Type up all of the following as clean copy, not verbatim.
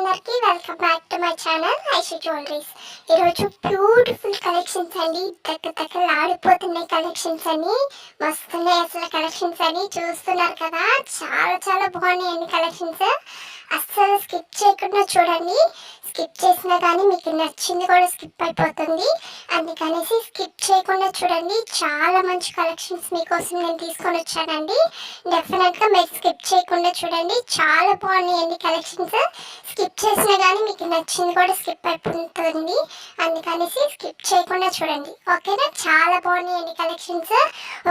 అందరికీ welcome back to my channel Aishu jewelleries. ఈరోజు beautiful collections అండి, ఆడిపోతున్నాయి కలెక్షన్స్ అని, మస్తున్నాయి అసలు కలెక్షన్స్ అని చూస్తున్నారు కదా. చాలా చాలా బాగున్నాయండి కలెక్షన్స్. అస్సలు స్కిప్ చేయకుండా చూడండి. స్కిప్ చేసినా కానీ మీకు నచ్చింది కూడా స్కిప్ అయిపోతుంది, అందుకనేసి స్కిప్ చేయకుండా చూడండి. చాలా మంచి కలెక్షన్స్ మీకోసం నేను తీసుకొని వచ్చానండి. డెఫినెట్గా మీరు స్కిప్ చేయకుండా చూడండి, చాలా బాగున్నాయండి కలెక్షన్స్. స్కిప్ చేసినా కానీ మీకు నచ్చింది కూడా స్కిప్ అయిపోతుంది, అందుకనేసి స్కిప్ చేయకుండా చూడండి. ఓకేనా, చాలా బాగున్నాయండి కలెక్షన్స్.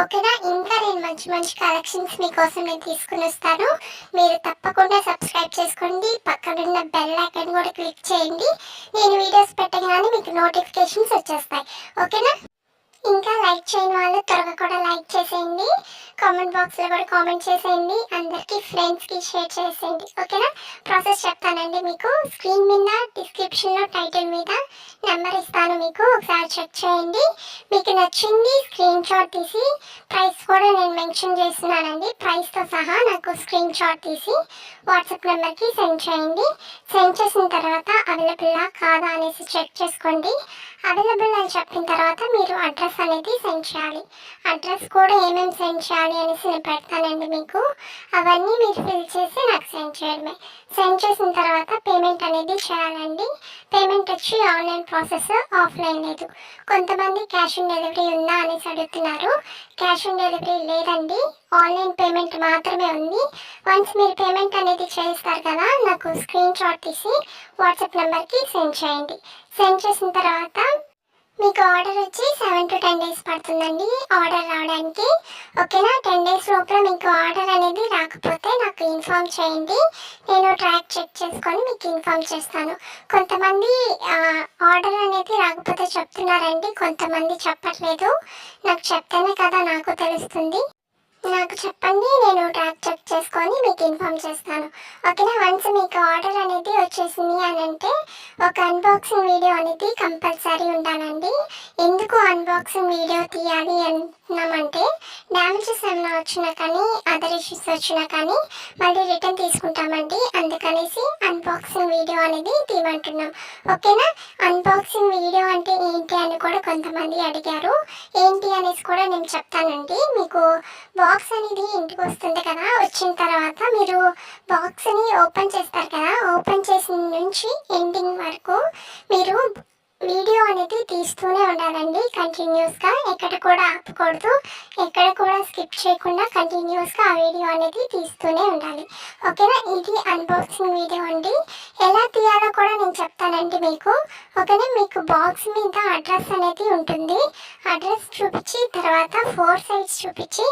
ఓకేనా, ఇంకా నేను మంచి మంచి కలెక్షన్స్ మీకోసం నేను తీసుకుని వస్తాను. మీరు తప్పకుండా సబ్స్క్రైబ్ చేసుకోండి, పక్కనున్న బెల్ ఐకాన్ కూడా క్లిక్ చేయండి. నేను వీడియోస్ పెట్టగానే మీకు నోటిఫికేషన్స్ వచ్చేస్తాయి. ఓకేనా, ఇంకా లైక్ చేయని వాళ్ళు త్వరగా కూడా లైక్ చేసేయండి, కామెంట్ బాక్స్లో కూడా కామెంట్ చేసేయండి, అందరికీ ఫ్రెండ్స్కి షేర్ చేసేయండి. ఓకేనా, ప్రాసెస్ చెప్తానండి మీకు. స్క్రీన్ మీద డిస్క్రిప్షన్లో టైటిల్ మీద నెంబర్ ఇస్తాను, మీకు ఒకసారి చెక్ చేయండి. మీకు నచ్చింది స్క్రీన్ షాట్ తీసి, ప్రైస్ కూడా నేను మెన్షన్ చేస్తున్నానండి, ప్రైస్తో సహా నాకు స్క్రీన్ షాట్ తీసి వాట్సాప్ నెంబర్కి సెండ్ చేయండి. సెండ్ చేసిన తర్వాత అవైలబుల్లా కాదా అనేసి చెక్ చేసుకోండి. అవైలబుల్ అని చెప్పిన తర్వాత మీరు అడ్రస్ అనేది సెండ్ చేయాలి. అడ్రస్ కూడా ఏమేమి సెండ్ చేయాలి అనేసి నేను పెడతానండి మీకు. అవన్నీ మీరు ఫిల్ చేసి నాకు సెండ్ చేయడమే. సెండ్ చేసిన తర్వాత పేమెంట్ అనేది చేయాలండి. పేమెంట్ వచ్చి ఆన్లైన్ ప్రాసెస్, ఆఫ్లైన్ లేదు. కొంతమంది క్యాష్ ఆన్ డెలివరీ ఉందా అనేసి అడుగుతున్నారు. క్యాష్ ఆన్ డెలివరీ లేదండి, ఆన్లైన్ పేమెంట్ మాత్రమే ఉంది. వన్స్ మీరు పేమెంట్ అనేది చేస్తారు కదా, నాకు స్క్రీన్ షాట్ తీసి వాట్సాప్ నెంబర్కి సెండ్ చేయండి. సెండ్ చేసిన తర్వాత మీకు ఆర్డర్ వచ్చి 7 to 10 days పడుతుందండి ఆర్డర్ రావడానికి. ఓకేనా, 10 days లోపల మీకు ఆర్డర్ అనేది రాకపోతే నాకు ఇన్ఫామ్ చేయండి, నేను ట్రాక్ చెక్ చేసుకొని మీకు ఇన్ఫామ్ చేస్తాను. కొంతమంది ఆర్డర్ అనేది రాకపోతే చెప్తున్నారండి, కొంతమంది చెప్పట్లేదు. నాకు చెప్తేనే కదా నాకు తెలుస్తుంది. నాకు చెప్పండి, నేను ట్రాక్ చెక్ చేసుకొని మీకు ఇన్ఫామ్ చేస్తాను. ఓకేనా, వన్స్ మీకు ఆర్డర్ అనేది వచ్చేసింది అని అంటే ఒక అన్బాక్సింగ్ వీడియో అనేది కంపల్సరీ ఉండాలండి. ఎందుకు అన్బాక్సింగ్ వీడియో తీయాలి అంటున్నామంటే, డ్యామేజెస్ ఏమైనా వచ్చినా కానీ, అదర్ ఇష్యూస్ వచ్చినా కానీ మళ్ళీ రిటర్న్ తీసుకుంటామండి, అందుకనేసి అన్బాక్సింగ్ వీడియో అనేది తీయమంటున్నాం. ఓకేనా, అన్బాక్సింగ్ వీడియో అంటే ఏంటి అని కూడా కొంతమంది అడిగారు. ఏంటి అనేసి కూడా నేను చెప్తానండి మీకు. బాక్స్ అనేది ఇంటికి వస్తుంది కదా, వచ్చిన తర్వాత మీరు బాక్స్ని ఓపెన్ చేస్తారు కదా, ఓపెన్ చేసిన నుంచి ఎండింగ్ వరకు మీరు వీడియో అనేది తీస్తూనే ఉండాలండి కంటిన్యూస్గా, ఎక్కడ కూడా ఆపకూడదు, ఎక్కడ కూడా స్కిప్ చేయకుండా కంటిన్యూస్గా ఆ వీడియో అనేది తీస్తూనే ఉండాలి. ఓకేనా, ఇది అన్బాక్సింగ్ వీడియో అండి. ఎలా తీయాలో కూడా నేను చెప్తానండి మీకు. ఓకేనా, మీకు బాక్స్ మీద అడ్రస్ అనేది ఉంటుంది. అడ్రస్ చూపించి తర్వాత 4 sides చూపించి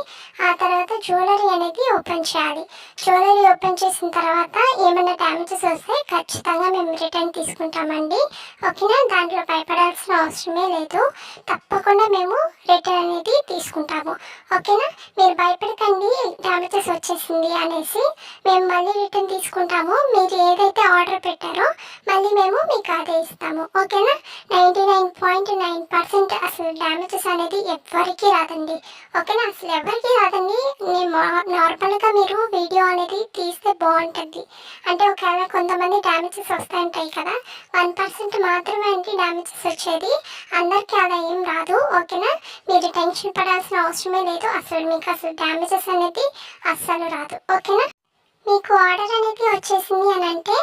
ఆ తర్వాత జ్యువెలరీ అనేది ఓపెన్ చేయాలి. జ్యువెలరీ ఓపెన్ చేసిన తర్వాత ఏమైనా డ్యామేజెస్ వస్తే ఖచ్చితంగా మేము రిటర్న్ తీసుకుంటామండి. ఓకేనా, దాంట్లో భయపడాల్సిన అవసరమే లేదు, తప్పకుండా మేము రిటర్న్ అనేది తీసుకుంటాము. ఓకేనా, మీరు భయపడకండి డ్యామేజెస్ వచ్చేసింది అనేసి, మేము మళ్ళీ రిటర్న్ తీసుకుంటాము. మీరు ఏదైతే ఆర్డర్ పెట్టారో మళ్ళీ మేము మీకు అదే ఇస్తాము. ఓకేనా, 99.9% అసలు డ్యామేజెస్ అనేది ఎవరికి రాదండి. ఓకేనా, అసలు ఎవరికి రాదండి. నార్మల్గా మీరు వీడియో అనేది తీస్తే బాగుంటుంది. అంటే ఒకవేళ కొంతమంది డ్యామేజెస్ వస్తాయంటాయి కదా, 1% మాత్రమే అంటే డ్యామేజెస్ వచ్చేది, అందరికీ అలా ఏం రాదు. ఓకేనా, మీరు టెన్షన్ పడాల్సిన అవసరమే లేదు, అసలు మీకు అసలు డ్యామేజెస్ అనేది అస్సలు రాదు. ఓకేనా, మీకు ఆర్డర్ అనేది వచ్చేసింది అని అంటే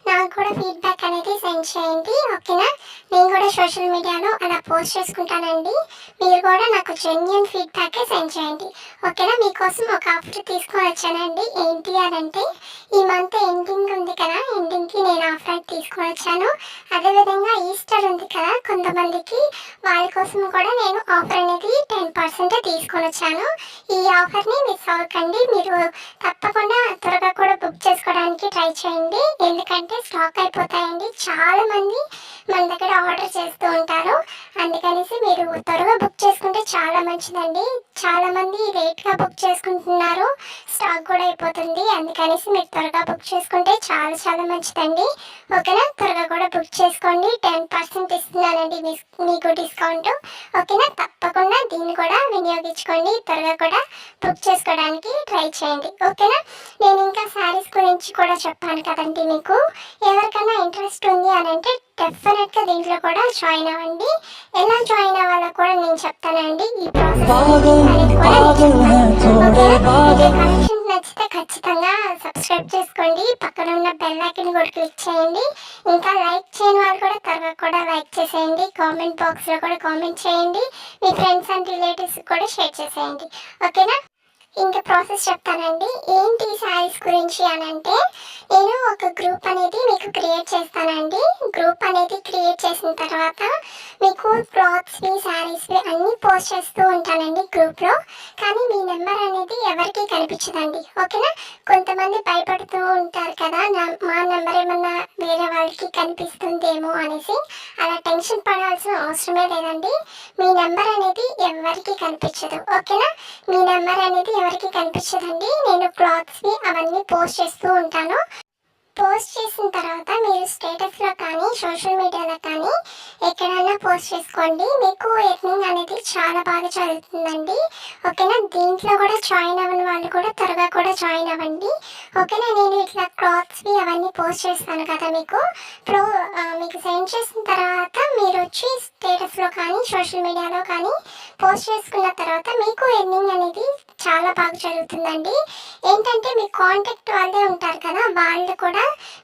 నాకు కూడా ఫీడ్బ్యాక్ అనేది సెండ్ చేయండి. ఓకేనా, నేను కూడా సోషల్ మీడియాలో అలా పోస్ట్ చేసుకుంటానండి, మీరు కూడా నాకు జెన్యూన్ ఫీడ్బ్యాకే సెండ్ చేయండి. ఓకేనా, మీకోసం ఒక ఆఫర్ తీసుకొని వచ్చానండి. ఏంటి అని అంటే, ఈ మంత్ ఎండింగ్ ఉంది కదా, ఎండింగ్కి నేను ఆఫర్ తీసుకొని వచ్చాను. అదేవిధంగా ఈస్టర్ ఉంది కదా, కొంతమందికి వాళ్ళ కోసం కూడా నేను ఆఫర్ అనేది 10% తీసుకొని వచ్చాను. ఈ ఆఫర్ని మిస్ అవ్వకండి, మీరు తప్పకుండా త్వరగా కూడా బుక్ చేసుకోవడానికి ట్రై చేయండి, ఎందుకంటే స్టాక్ అయిపోతాయండి. చాలా మంది మన దగ్గర ఆర్డర్ చేస్తూ ఉంటారు, అందుకనేసి మీరు త్వరగా బుక్ చేసుకుంటే చాలా మంచిదండి. చాలా మంది లేట్గా బుక్ చేసుకుంటున్నారు, స్టాక్ కూడా అయిపోతుంది, అందుకనేసి మీరు త్వరగా బుక్ చేసుకుంటే చాలా చాలా చాలా మంచిదండి. ఓకేనా, త్వరగా కూడా బుక్ చేసుకోండి. 10% ఇస్తున్నానండి మీకు డిస్కౌంట్. ఓకేనా, తప్పకుండా దీన్ని కూడా వినియోగించుకోండి. త్వరగా కూడా బుక్ చేసుకోవడానికి ట్రై చేయండి. ఓకేనా, నేను ఇంకా శారీస్ గురించి కూడా చెప్పాను కదండి మీకు. ఎవరికైనా ఇంట్రెస్ట్ ఉంది అని అంటే డెఫినెట్గా దీంట్లో కూడా జాయిన్ అవ్వండి. ఎలా జాయిన్ అవ్వాలో కూడా నేను చెప్తానండి. ఈ ప్రాసెస్ అనేది కూడా కలెక్షన్ నచ్చితే ఖచ్చితంగా సబ్స్క్రైబ్ చేసుకోండి. పక్కన ఉన్న బెల్ ఐకాన్ కూడా క్లిక్ చేయండి. ఇంకా లైక్ చేయని వాళ్ళు కూడా త్వరగా కూడా లైక్ చేసేయండి. కామెంట్ బాక్స్లో కూడా కామెంట్ చేయండి. మీ ఫ్రెండ్స్ అండ్ రిలేటివ్స్ కూడా షేర్ చేసేయండి. ఓకేనా, ఇంకా ప్రాసెస్ చెప్తానండి. ఏంటి శారీస్ గురించి అని అంటే, నేను ఒక గ్రూప్ అనేది మీకు క్రియేట్ చేస్తానండి. గ్రూప్ అనేది క్రియేట్ చేసిన తర్వాత మీకు క్లాత్స్వి శారీస్వి అన్నీ పోస్ట్ చేస్తూ ఉంటానండి గ్రూప్లో. కానీ మీ నెంబర్ అనేది ఎవరికి కనిపించదండి. ఓకేనా, కొంతమంది భయపడుతూ ఉంటారు కదా, మా నెంబర్ ఏమన్నా వేరే వాళ్ళకి కనిపిస్తుందేమో అనేసి. అలా టెన్షన్ పడాల్సిన అవసరమే లేదండి. మీ నెంబర్ అనేది ఎవరికి కనిపించదు. ఓకేనా, మీ నెంబర్ అనేది ఎవరికి కనిపించదండి. నేను క్లాత్స్వి అవన్నీ పోస్ట్ చేస్తూ ఉంటాను. పోస్ట్ చేసిన తర్వాత మీరు స్టేటస్లో కానీ సోషల్ మీడియాలో కానీ ఎక్కడైనా పోస్ట్ చేసుకోండి. మీకు ఎర్నింగ్ అనేది చాలా బాగా జరుగుతుందండి. ఓకేనా, దీంట్లో కూడా జాయిన్ అవ్వని వాళ్ళు కూడా త్వరగా కూడా జాయిన్ అవ్వండి. ఓకేనా, నేను ఇట్లా క్లాత్స్వి అవన్నీ పోస్ట్ చేస్తాను కదా మీకు. మీకు సెండ్ చేసిన తర్వాత మీరు వచ్చి స్టేటస్లో కానీ సోషల్ మీడియాలో కానీ పోస్ట్ చేసుకున్న తర్వాత మీకు ఎర్నింగ్ అనేది చాలా బాగా జరుగుతుందండి. ఏంటంటే మీ కాంటాక్ట్ వాళ్ళే ఉంటారు కదా, వాళ్ళు కూడా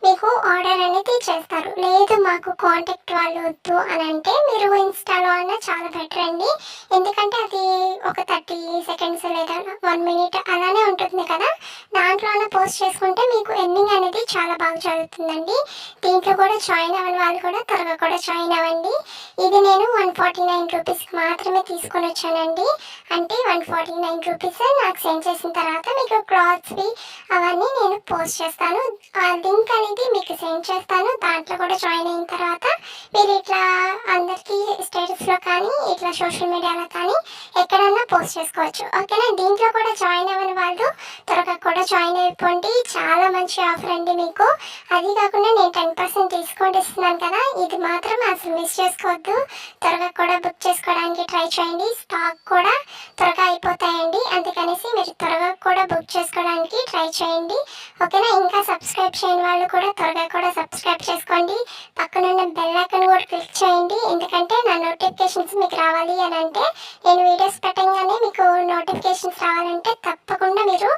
మీకు ఆర్డర్ అనేది చేస్తారు. లేదు మాకు కాంటాక్ట్ వాళ్ళు వద్దు అని అంటే మీరు ఇన్స్టాలో అన్న చాలా బెటర్ అండి. ఎందుకంటే అది ఒక 30 seconds లేదా 1 minute అలానే ఉంటుంది కదా, దాంట్లోనే పోస్ట్ చేసుకుంటే మీకు ఎర్నింగ్ అనేది చాలా బాగా జరుగుతుందండి. దీంట్లో కూడా జాయిన్ అవ్వని వాళ్ళు కూడా త్వరగా కూడా జాయిన్ అవ్వండి. ఇది నేను 149 రూపీస్కి మాత్రమే తీసుకొని వచ్చానండి. అంటే 149 రూపీస్ నాకు సెండ్ చేసిన తర్వాత మీకు క్లాత్స్వి అవన్నీ నేను పోస్ట్ చేస్తాను. ఆ లింక్ అనేది మీకు సెండ్ చేస్తాను. దాంట్లో కూడా జాయిన్ అయిన తర్వాత మీరు ఇట్లా అందరికీ స్టేటస్లో కానీ ఇట్లా సోషల్ మీడియాలో కానీ ఎక్కడన్నా పోస్ట్ చేసుకోవచ్చు. ఓకేనా, దీంట్లో కూడా జాయిన్ అవ్వని వాళ్ళు త్వరగా కూడా జాయిన్ అయిపోండి. చాలా మంచి ఆఫర్ అండి మీకు. అది కాకుండా నేను 10% డిస్కౌంట్ ఇస్తున్నాను కదా, ఇది మాత్రం అసలు మిస్ చేసుకోవద్దు. త్వరగా కూడా బుక్ చేసుకోవడానికి ట్రై చేయండి. స్టాక్ కూడా త్వరగా అయిపోతాయండి. అందుకనేసి మీరు త్వరగా కూడా బుక్ చేసుకోవడానికి ట్రై చేయండి. ఓకేనా, ఇంకా సబ్స్క్రైబ్ చేయని వాళ్ళు కూడా త్వరగా కూడా సబ్స్క్రైబ్ చేసుకోండి. పక్కనున్న బెల్ ఐకాన్ కూడా క్లిక్ చేయండి. ఎందుకంటే నా నోటిఫికేషన్స్ మీకు రావాలి అని అంటే, నేను వీడియోస్ పెట్టగానే మీకు నోటిఫికేషన్స్ రావాలంటే తప్పకుండా మీరు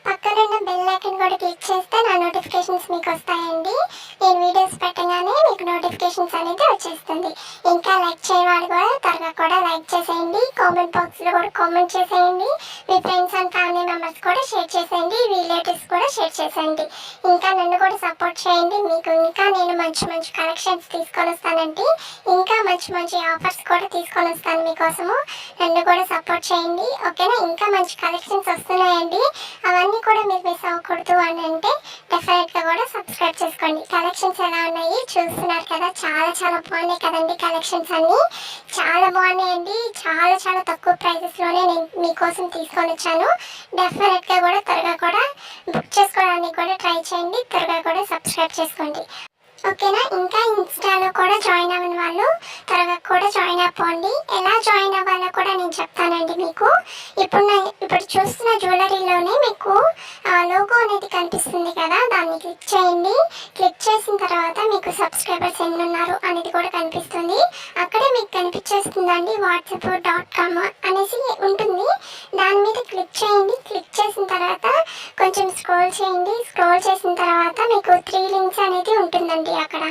పక్కనున్న బెల్ ఐకాన్ కూడా క్లిక్ చేస్తే నా నోటిఫికేషన్స్ మీకు వస్తాయండి. నేను వీడియోస్ పెట్టగానే మీకు నోటిఫికేషన్స్ అనేది వచ్చేస్తుంది. ఇంకా లైక్ చేయవాళ్ళు కూడా త్వరగా కూడా లైక్ చేసేయండి. కామెంట్ బాక్స్లో కూడా కామెంట్ చేసేయండి. మీ ఫ్రెండ్స్ అండ్ ఫ్యామిలీ మెంబర్స్ కూడా షేర్ చేసేయండి. రిలేటివ్స్ కూడా షేర్ చేసేయండి. ఇంకా నన్ను కూడా సపోర్ట్ చేయండి. మీకు ఇంకా నేను మంచి మంచి కలెక్షన్స్ తీసుకొని వస్తానండి. ఇంకా మంచి మంచి ఆఫర్స్ కూడా తీసుకొని వస్తాను మీకోసము. నన్ను కూడా సపోర్ట్ చేయండి. ఓకేనా, ఇంకా మంచి కలెక్షన్స్ వస్తున్నాయండి. అవన్నీ కూడా మీరు మిస్ అవ్వకూడదు అని అంటే డెఫినెట్గా కూడా సబ్స్క్రైబ్ చేసుకోండి. కలెక్షన్స్ ఎలా ఉన్నాయి చూస్తున్నారు కదా, చాలా చాలా బాగున్నాయి కదండి. కలెక్షన్స్ అన్నీ చాలా బాగున్నాయండి. చాలా చాలా తక్కువ ప్రైజెస్లోనే నేను మీకోసం తీసుకొని వచ్చాను. డెఫినెట్గా కూడా త్వరగా కూడా బుక్ చేసుకోవడానికి కూడా ట్రై చేయండి. త్వరగా కూడా సబ్స్క్రైబ్ చేసుకోండి. ఓకేనా, ఇంకా ఇన్స్టాలో కూడా జాయిన్ అవ్వని వాళ్ళు త్వరగా కూడా జాయిన్ అవ్వండి. ఎలా జాయిన్ అవ్వాలో కూడా నేను చెప్తానండి మీకు. ఇప్పుడు చూస్తున్న జ్యువెలరీలోనే మీకు లోగో అనేది కనిపిస్తుంది కదా, దాన్ని క్లిక్ చేయండి. క్లిక్ చేసిన తర్వాత మీకు సబ్స్క్రైబర్స్ ఎన్ని ఉన్నారు అనేది కూడా కనిపిస్తుంది. అక్కడే మీకు కనిపించేస్తుందండి whatsapp.com అనేసి ఉంటుంది. దాని మీద క్లిక్ చేయండి. క్లిక్ చేసిన తర్వాత కొంచెం స్క్రోల్ చేయండి. స్క్రోల్ చేసిన తర్వాత మీకు 3 లింక్స్ అనేది ఉంటుందండి. అక్కడ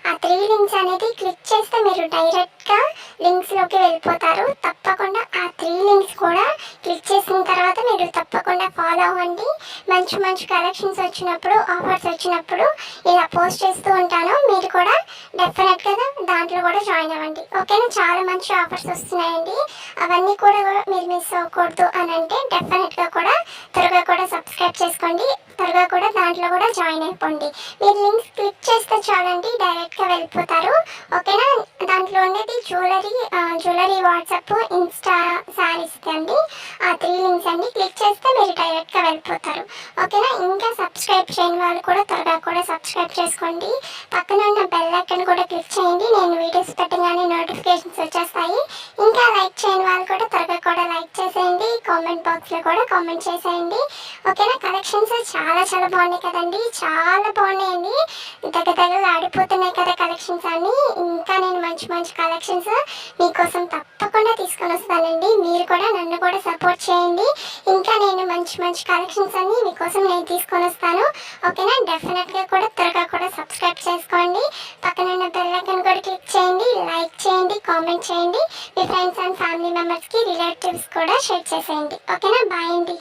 ఆ 3 లింక్స్ అనేది క్లిక్ చేస్తే మీరు డైరెక్ట్గా లింక్స్లోకి వెళ్ళిపోతారు. తప్పకుండా ఆ 3 లింక్స్ కూడా క్లిక్ చేసిన తర్వాత మీరు తప్పకుండా ఫాలో అవ్వండి. మంచి మంచి కలెక్షన్స్ వచ్చినప్పుడు, ఆఫర్స్ వచ్చినప్పుడు ఇలా పోస్ట్ చేస్తూ ఉంటాను. మీరు కూడా డెఫినెట్గా దాంట్లో కూడా జాయిన్ అవ్వండి. ఓకేనా, చాలా మంచి ఆఫర్స్ వస్తున్నాయండి. అవన్నీ కూడా మీరు మిస్ అవ్వకూడదు అని అంటే డెఫినెట్గా కూడా త్వరగా కూడా సబ్స్క్రైబ్ చేసుకోండి. త్వరగా కూడా దాంట్లో కూడా జాయిన్ అయిపోండి. మీరు లింక్స్ క్లిక్ చేస్తే చాలండి, డైరెక్ట్గా వెళ్ళిపోతారు. ఓకేనా, దాంట్లో ఉండేది జ్యువెలరీ వాట్సాప్ ఇన్స్టా శారీస్ అండి. ఆ 3 లింక్స్ అండి. క్లిక్ చేస్తే మీరు డైరెక్ట్గా వెళ్ళిపోతారు. ఓకేనా. ఇంకా సబ్స్క్రైబ్ చేయని వాళ్ళు కూడా త్వరగా కూడా సబ్స్క్రైబ్ చేసుకోండి. పక్కన ఉన్న బెల్ ఐకాన్ కూడా క్లిక్ చేయండి. నేను వీడియోస్ పెట్టగానే నోటిఫికేషన్స్ వచ్చేస్తాయి. ఇంకా లైక్ చేయని వాళ్ళు కూడా త్వరగా కూడా లైక్ చేసేయండి. కామెంట్ బాక్స్లో కూడా కామెంట్ చేసేయండి. ఓకేనా. కలెక్షన్స్ చాలా చాలా బాగున్నాయి కదండి, చాలా బాగున్నాయండి. దగ్గర ఆడిపోతున్నాయి కదా కలెక్షన్స్ అన్ని. ఇంకా నేను మంచి మంచి కలెక్షన్స్ మీకోసం తప్పకుండా తీసుకొని వస్తానండి. మీరు కూడా నన్ను కూడా సపోర్ట్ చేయండి. ఇంకా నేను మంచి మంచి కలెక్షన్స్ అన్ని మీకోసం నేను తీసుకొని వస్తాను. ఓకేనా. డెఫినెట్గా కూడా త్వరగా కూడా సబ్స్క్రైబ్ చేసుకోండి. పక్కన ఉన్న బెల్ ఐకాన్ కూడా క్లిక్ చేయండి, లైక్ చేయండి, కామెంట్ చేయండి. మీ ఫ్రెండ్స్ అండ్ ఫ్యామిలీ మెంబర్స్కి రిలేటివ్స్ కూడా షేర్ చేసేయండి. ఓకేనా. బాయ్ అండి.